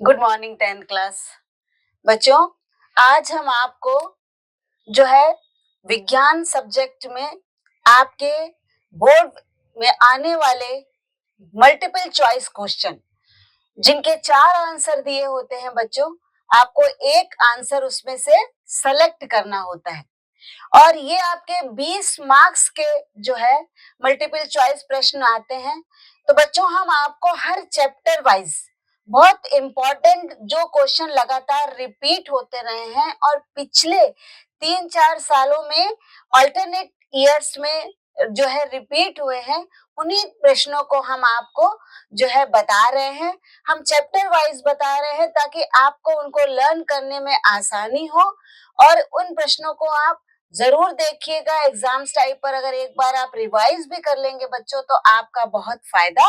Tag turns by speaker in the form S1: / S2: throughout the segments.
S1: Good morning 10th class बच्चों। आज हम आपको जो है विज्ञान सब्जेक्ट में आपके बोर्ड में आने वाले मल्टीपल चॉइस क्वेश्चन जिनके 4 आंसर दिए होते हैं बच्चों, आपको एक आंसर उसमें से सेलेक्ट करना होता है और ये आपके 20 मार्क्स के जो है मल्टीपल चॉइस प्रश्न आते हैं। तो बच्चों हम आपको हर चैप्टर वाइज बहुत इंपॉर्टेंट जो क्वेश्चन लगातार रिपीट होते रहे हैं और पिछले 3-4 सालों में अल्टरनेट ईयर्स में जो है रिपीट हुए हैं, उन्हीं प्रश्नों को हम आपको जो है बता रहे हैं। हम चैप्टर वाइज बता रहे हैं ताकि आपको उनको लर्न करने में आसानी हो और उन प्रश्नों को आप जरूर देखिएगा। एग्जाम्स टाइप पर अगर एक बार आप रिवाइज भी कर लेंगे बच्चों तो आपका बहुत फायदा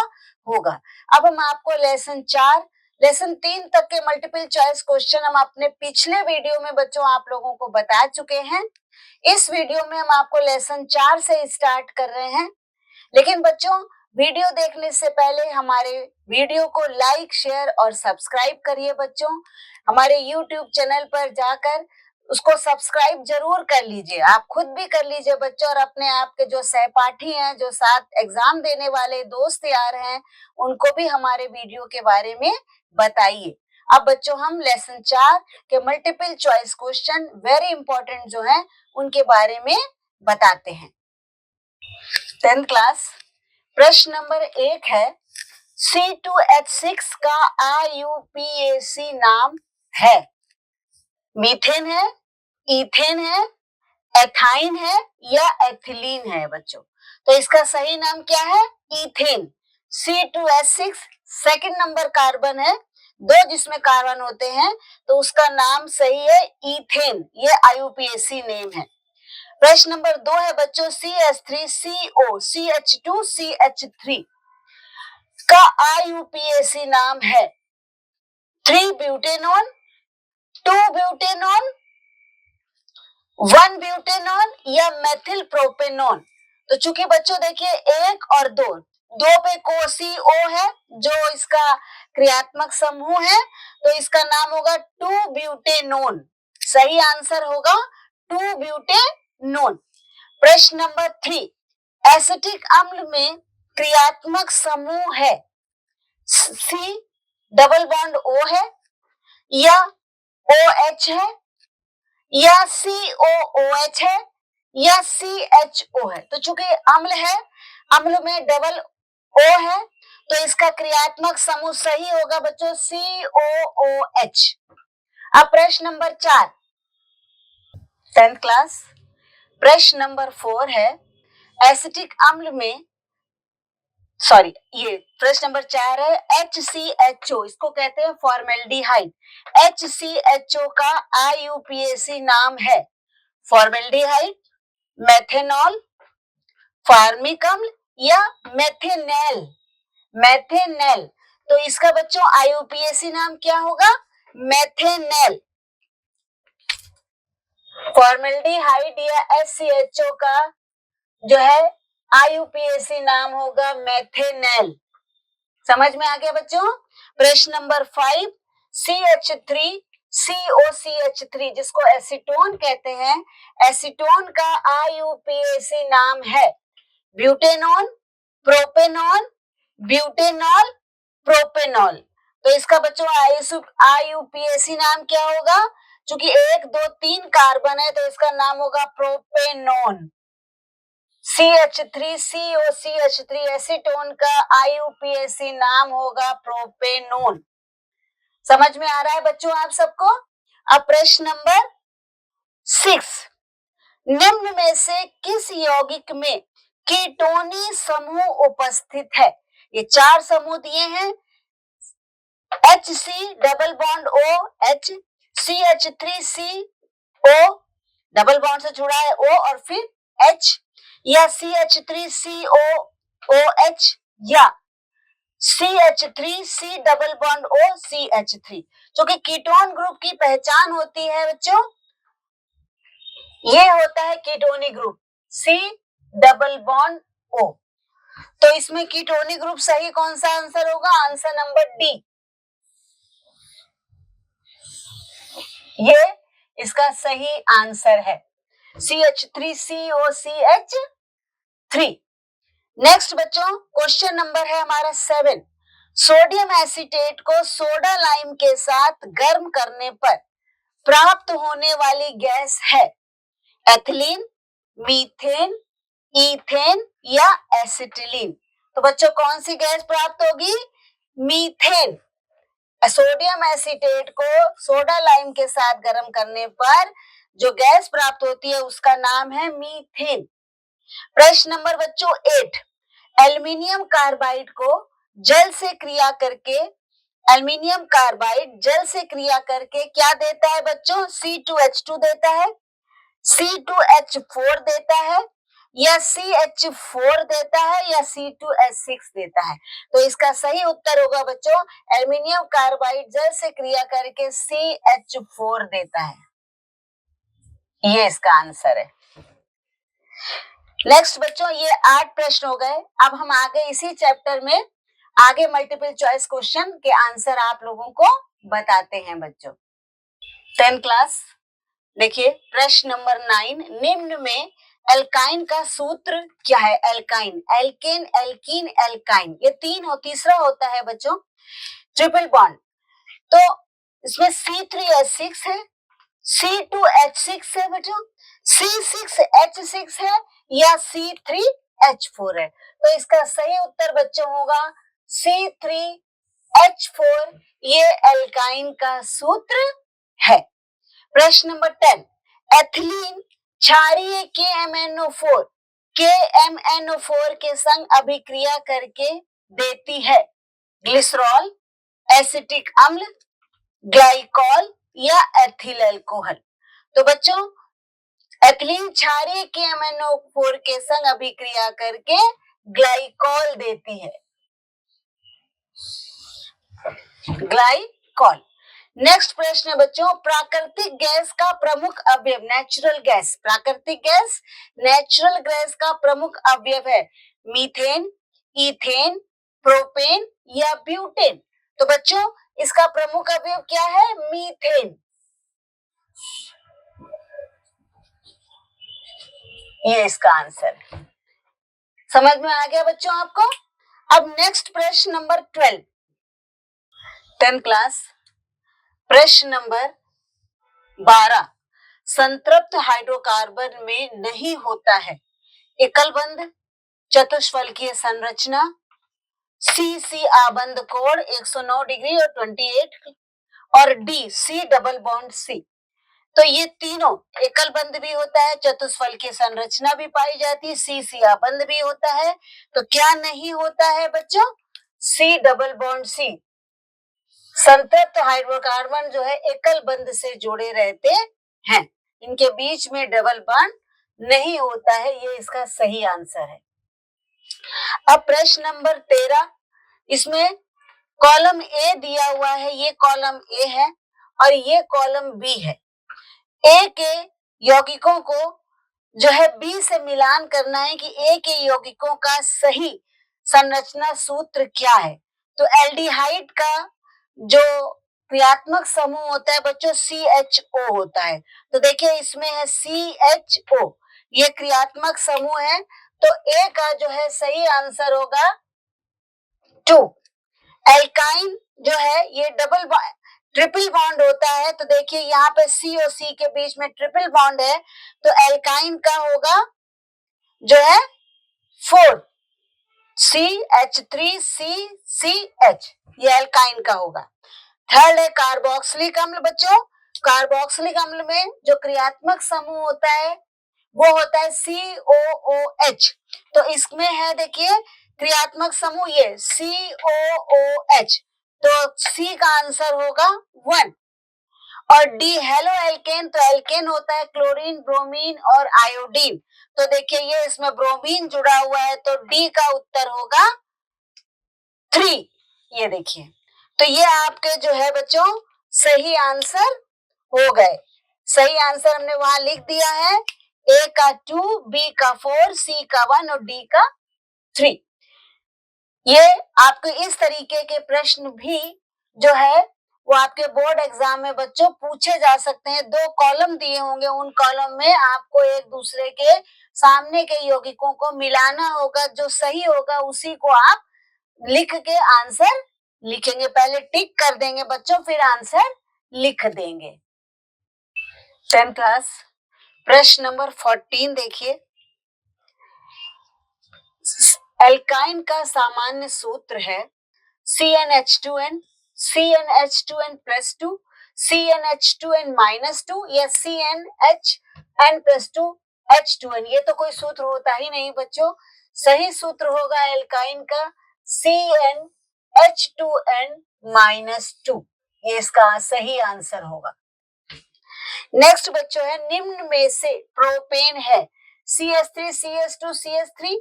S1: होगा। अब हम आपको लेसन 3 तक के मल्टीपल चॉइस क्वेश्चन हम अपने पिछले वीडियो में बच्चों आप लोगों को बता चुके हैं। इस वीडियो में हम आपको लेसन 4 से स्टार्ट कर रहे हैं। लेकिन बच्चों वीडियो देखने से पहले हमारे वीडियो को लाइक, शेयर और सब्सक्राइब करिए बच्चों। हमारे YouTube चैनल पर जाकर उसको सब्सक्राइब जरूर कर लीजिए, आप खुद भी कर लीजिए बच्चों और अपने आपके जो सहपाठी हैं, जो साथ एग्जाम देने वाले दोस्त यार हैं, उनको भी हमारे वीडियो के बारे में बताइए। अब बच्चों हम लेसन 4 के multiple choice question very important जो है उनके बारे में बताते हैं। 10th क्लास प्रश्न नंबर 1 है, C2H6 का IUPAC नाम है। मीथेन है, इथेन है, एथाइन है या एथिलीन है बच्चों। तो इसका सही नाम क्या है? Ethane. C2H6 second number carbon है, 2 जिसमें कार्बन होते हैं, तो उसका नाम सही है इथेन। ये IUPAC नेम है। प्रश्न नंबर 2 है बच्चों, CH3CO CH2CH3 का IUPAC नाम है 3 ब्यूटेनॉन, 2 ब्यूटेनॉन, 1 ब्यूटेनॉन या मेथिल प्रोपेनॉन। तो चूंकि बच्चों देखिए 1 और 2 पे CO है जो इसका क्रियात्मक समूह है, तो इसका नाम होगा 2 ब्यूटेनोन। सही आंसर होगा 2 ब्यूटेनोन। प्रश्न नंबर 3, एसिटिक अम्ल में क्रियात्मक समूह है C डबल बॉन्ड O है या OH है या COOH है या CHO है। तो चूंकि अम्ल है, अम्ल में डबल O है, तो इसका क्रियात्मक समूह सही होगा बच्चों COOH। अब प्रश्न नंबर 4 10th क्लास प्रश्न नंबर 4 है, एसिटिक अम्ल में ये प्रश्न नंबर 4 है, HCHO इसको कहते हैं फॉर्मेल्डिहाइड। HCHO का IUPAC नाम है फॉर्मेल्डिहाइड, मेथेनॉल, फार्मिक अम्ल या मेथेनेल। मेथेनेल, तो इसका बच्चों IUPAC नाम क्या होगा? मेथेनेल। फॉर्मेल्डिहाइड या HCHO का जो है IUPAC नाम होगा मेथेनेल। समझ में आ गया बच्चों? प्रश्न नंबर 5, CH3COCH3 जिसको एसीटोन कहते हैं, एसीटोन का IUPAC नाम है ब्यूटेनॉन, प्रोपेनॉन, ब्यूटेनॉल, प्रोपेनॉल। तो इसका बच्चों IUPAC नाम क्या होगा? क्योंकि 1, 2, 3 कार्बन है तो इसका नाम होगा प्रोपेनॉन। CH3COCH3 एसीटोन का IUPAC नाम होगा प्रोपेनोन। समझ में आ रहा है बच्चों आप सबको? अब प्रश्न नंबर 6, निम्न में से किस यौगिक में कीटोनी समूह उपस्थित है? ये 4 समूह दिए हैं, HC double bond OH, CH3CO double bond से जुड़ा है O और फिर H, या CH3COOH या CH3C double bond O CH3। जो कि कीटोन ग्रुप की पहचान होती है बच्चों, ये होता है ketone group C double bond O। तो इसमें कीटोनी ग्रुप सही कौन सा आंसर होगा? Answer number D. ये इसका सही आंसर है, CH3COCH3। नेक्स्ट बच्चों, क्वेश्चन नंबर है हमारा 7। सोडियम एसीटेट को सोडा लाइम के साथ गर्म करने पर प्राप्त होने वाली गैस है एथिलीन, मीथेन, ईथेन या एसिटिलीन। तो बच्चों कौन सी गैस प्राप्त होगी? मीथेन। सोडियम एसीटेट को सोडा लाइम के साथ गर्म करने पर जो गैस प्राप्त होती है उसका नाम है मीथेन। प्रश्न नंबर बच्चों 8। एल्युमिनियम कार्बाइड को जल से क्रिया करके क्या देता है बच्चों? C2H2 देता है, C2H4 देता है या CH4 देता है या C2H6 देता है। तो इसका सही उत्तर होगा बच्चों, एल्युमिनियम कार्बाइड जल से क्रिया करके CH4 देता है, ये इसका आंसर है। नेक्स्ट बच्चों, ये 8 प्रश्न हो गए। अब हम आगे इसी चैप्टर में आगे मल्टीपल चॉइस क्वेश्चन के आंसर आप लोगों को बताते हैं बच्चों। 10th क्लास देखिए, प्रश्न नंबर 9। निम्न में एल्काइन का सूत्र क्या है? एल्काइन, एल्केन, एल्कीन, एल्काइन, ये तीसरा होता है बच्चों ट्रिपल बॉन्ड। तो इसमें C3H6 है, C2H6 है बच्चों, C6H6 है या C3H4 है। तो इसका सही उत्तर बच्चों होगा C3H4, ये एल्काइन का सूत्र है। प्रश्न नंबर 10। एथिलीन क्षारीय KMNO4 के संग अभिक्रिया करके देती है ग्लिसरॉल, एसिटिक अम्ल, ग्लाइकॉल या एथिल अल्कोहल। तो बच्चों एथिलीन क्षारीय KMNO4 के संग अभिक्रिया करके ग्लाइकॉल देती है, ग्लाइकॉल। नेक्स्ट प्रश्न है बच्चों, प्राकृतिक गैस का प्रमुख अवयव, नेचुरल गैस, प्राकृतिक गैस नेचुरल गैस का प्रमुख अवयव है मीथेन, ईथेन, प्रोपेन या ब्यूटेन। तो बच्चों इसका प्रमुख अवयव क्या है? मीथेन, ये इसका आंसर है। समझ में आ गया बच्चों आपको? अब नेक्स्ट प्रश्न नंबर 12, 10th क्लास, प्रश्न नंबर 12। संतृप्त हाइड्रोकार्बन में नहीं होता है एकलबंध चतुष्फलकीय संरचना, C आबंध कोण 109 डिग्री और 28 और D C double bond C। तो ये तीनों एकलबंध भी होता है, चतुष्फलकीय संरचना भी पाई जाती है, C आबंध भी होता है। तो क्या नहीं होता है बच्चों? C double bond C। संतृप्त हाइड्रोकार्बन जो है एकल बंध से जुड़े रहते हैं, इनके बीच में डबल बॉन्ड नहीं होता है, ये इसका सही आंसर है। अब प्रश्न नंबर 13, इसमें कॉलम ए दिया हुआ है, ये कॉलम ए है और ये कॉलम बी है। ए के यौगिकों को जो है बी से मिलान करना है कि ए के यौगिकों का सही संरचना सूत्र क्या है। तो एल्डिहाइड का जो क्रियात्मक समूह होता है बच्चों CHO होता है। तो देखिए इसमें है CHO, ये क्रियात्मक समूह है। तो ए का जो है सही आंसर होगा 2। एल्काइन जो है ये ट्रिपल बॉन्ड होता है। तो देखिए यहाँ पे C और C के बीच में ट्रिपल बॉन्ड है, तो एल्काइन का होगा जो है 4, CH3CCH, ये एल्काइन का होगा। थर्ड है कार्बोक्सिलिक अम्ल बच्चों, कार्बोक्सिलिक अम्ल में जो क्रियात्मक समूह होता है वो होता है COOH। तो इसमें है देखिए क्रियात्मक समूह ये COOH, तो C का आंसर होगा 1। और D हेलो एल्केन, तो एल्केन होता है क्लोरीन, ब्रोमीन और आयोडीन। तो देखिए ये इसमें ब्रोमीन जुड़ा हुआ है, तो D का उत्तर होगा 3। ये देखिए, तो ये आपके जो है बच्चों सही आंसर हो गए। सही आंसर हमने वहां लिख दिया है, A का 2, B का 4, C का 1 और D का 3। ये आपको इस तरीके के प्रश्न भी जो है वो आपके बोर्ड एग्जाम में बच्चों पूछे जा सकते हैं। 2 कॉलम दिए होंगे, उन कॉलम में आपको एक दूसरे के सामने के यौगिकों को मिलाना होगा, जो सही होगा उसी को आप लिख के आंसर लिखेंगे। पहले टिक कर देंगे बच्चों, फिर आंसर लिख देंगे। 10th क्लास प्रश्न नंबर 14 देखिए। एल्काइन का सामान्य सूत्र है CnH2n, CnH2n+2, CnH2n-2 या CnHn+2 H2n। ये तो कोई सूत्र होता ही नहीं बच्चों। सही सूत्र होगा एल्काइन का CnH2n-2। ये इसका सही आंसर होगा। नेक्स्ट बच्चों है, निम्न में से प्रोपेन है CH3 CH2 CH3,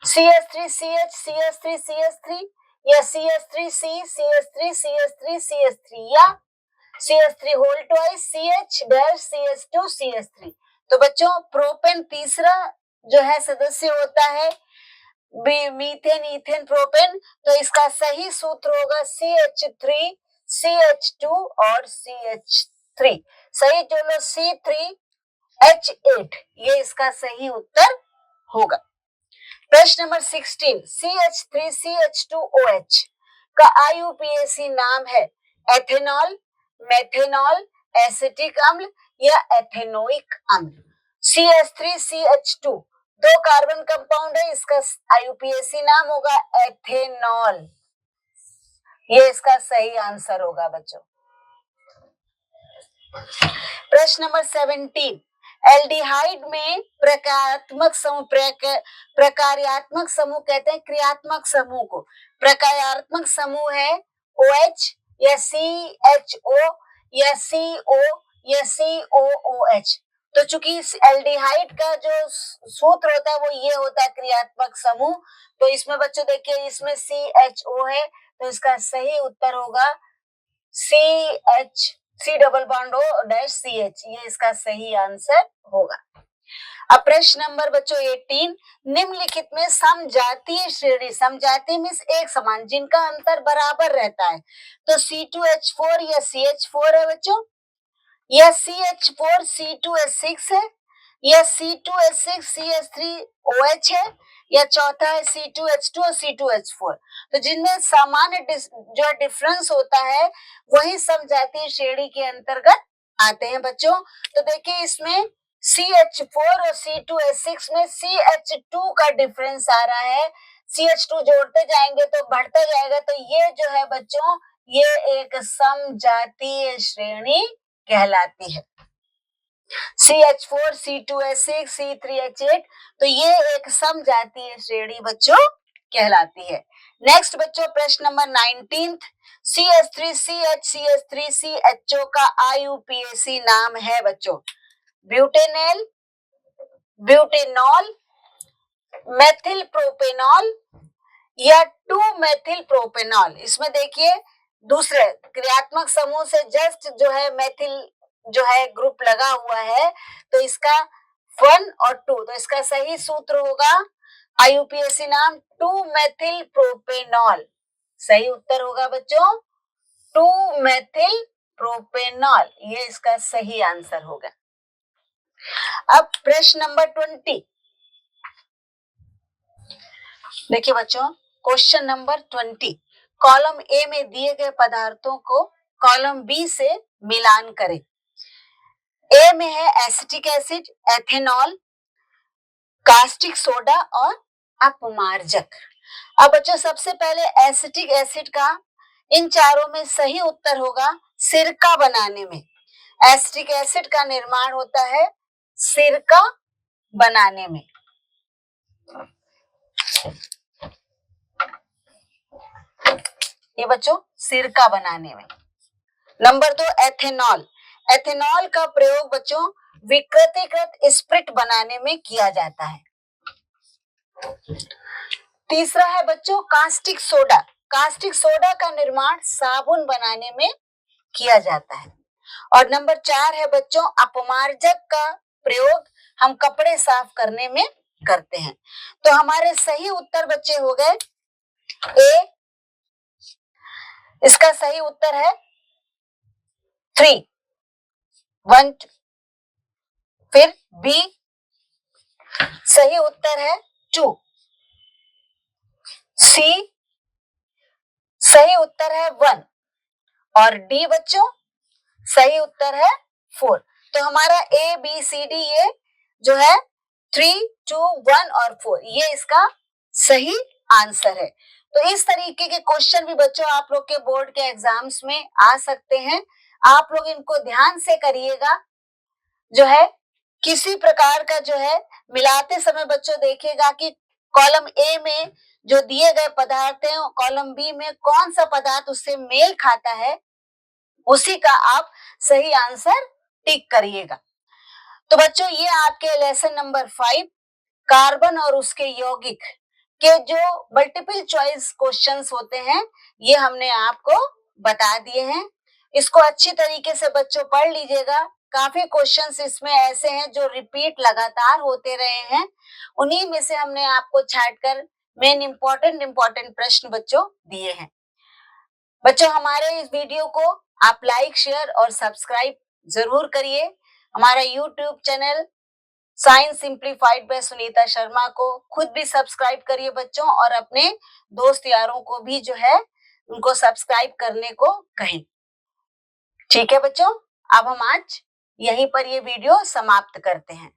S1: CH3 CH CH3 CH3 या CH3C CH3 CH3 CH3 या CH3 whole twice CH dash CH2 CH3। तो बच्चों प्रोपेन तीसरा जो है सदस्य होता है मीथेन इथेन प्रोपेन। तो इसका सही सूत्र होगा CH3 CH2 और CH3। सही चलो C3H8, ये इसका सही उत्तर होगा। प्रश्न नंबर 16, CH3CH2OH का IUPAC नाम है एथेनॉल, मेथेनॉल, एसिटिक अम्ल या एथेनोइक अम्ल। CH3CH2 2 कार्बन कंपाउंड है, इसका IUPAC नाम होगा एथेनॉल। ये इसका सही आंसर होगा बच्चों। प्रश्न नंबर 17, एल्डिहाइड में प्रकार्यात्मक समूह कहते हैं क्रियात्मक समूह को। प्रकार्यात्मक समूह है OH या CHO या CO या COOH। तो चूंकि एल्डिहाइड का जो सूत्र होता है वो ये होता है क्रियात्मक समूह। तो इसमें बच्चों देखिए इसमें CHO है, तो इसका सही उत्तर होगा C double bond O dash CH। ये इसका सही आंसर होगा। अब प्रश्न नंबर बच्चों 18, निम्नलिखित में समजातीय श्रेणी, समजातीय मीन्स एक समान, जिनका अंतर बराबर रहता है। तो C2H4 या CH4 है बच्चों, या CH4 C2H6 है, या C2H6 CH3OH है, या चौथा है C2H2 और C2H4। तो जिनमें सामान्य जो डिफरेंस होता है वही समजातीय श्रेणी के अंतर्गत आते हैं बच्चों। तो देखिए इसमें CH4 और C2H6 में CH2 का डिफरेंस आ रहा है। CH2 जोड़ते जाएंगे तो बढ़ता जाएगा। तो ये जो है बच्चों ये एक समजातीय श्रेणी कहलाती है। CH4 C2H6 C3H8, तो ये एक समजातीय श्रेणी बच्चों कहलाती है। नेक्स्ट बच्चों प्रश्न number 19, CH3 CH CH3 CHO का IUPAC नाम है बच्चों ब्यूटेनेल, ब्यूटेनॉल, मेथिल प्रोपेनॉल या 2 मेथिल प्रोपेनॉल। इसमें देखिए दूसरे क्रियात्मक समूह से जस्ट जो है मेथिल जो है ग्रुप लगा हुआ है, तो इसका 1 और 2, तो इसका सही सूत्र होगा IUPAC नाम 2 मेथिल प्रोपेनॉल। सही उत्तर होगा बच्चों 2 मेथिल प्रोपेनॉल। ये इसका सही आंसर होगा। अब प्रश्न नंबर 20 देखिए बच्चों, क्वेश्चन नंबर 20, कॉलम ए में दिए गए पदार्थों को कॉलम बी से मिलान करें। ए में है acetic acid, ethanol, caustic soda और अपमार्जक। अब बच्चों सबसे पहले एसिटिक एसिड का इन चारों में सही उत्तर होगा सिरका बनाने में। एसिटिक एसिड का निर्माण होता है सिरका बनाने में। ये बच्चों सिरका बनाने में। Number 2 ethanol. एथेनॉल का प्रयोग बच्चों विकृतीकृत स्प्रिट बनाने में किया जाता है। तीसरा है बच्चों कास्टिक सोडा। कास्टिक सोडा का निर्माण साबुन बनाने में किया जाता है। और नंबर 4 है बच्चों अपमार्जक का प्रयोग हम कपड़े साफ करने में करते हैं। तो हमारे सही उत्तर बच्चे हो गए ए, इसका सही उत्तर है 3, 1, फिर बी सही उत्तर है 2, सी सही उत्तर है 1 और डी बच्चों सही उत्तर है 4। तो हमारा ए बी सी डी ये जो है 3, 2, 1 और 4 ये इसका सही आंसर है। तो इस तरीके के क्वेश्चन भी बच्चों आप लोग के बोर्ड के एग्जाम्स में आ सकते हैं। आप लोग इनको ध्यान से करिएगा। जो है किसी प्रकार का जो है मिलाते समय बच्चों देखिएगा कि कॉलम ए में जो दिए गए पदार्थ हैं कॉलम बी में कौन सा पदार्थ उससे मेल खाता है, उसी का आप सही आंसर टिक करिएगा। तो बच्चों ये आपके लेसन नंबर 5 कार्बन और उसके यौगिक के जो मल्टीपल चॉइस क्वेश्चंस होते हैं ये हमने आपको बता दिए हैं। इसको अच्छी तरीके से बच्चों पढ़ लीजिएगा। काफी क्वेश्चंस इसमें ऐसे हैं जो रिपीट लगातार होते रहे हैं, उन्हीं में से हमने आपको छांटकर मेन इंपॉर्टेंट प्रश्न बच्चों दिए हैं। बच्चों हमारे इस वीडियो को आप लाइक शेयर और सब्सक्राइब जरूर करिए। हमारा YouTube channel science simplified by Sunita Sharma को खुद भी सब्सक्राइब करिए बच्चों और अपने दोस्त यारों को भी जो है उनको सब्सक्राइब करने को कहें। ठीक है बच्चों, अब हम आज यहीं पर ये वीडियो समाप्त करते हैं।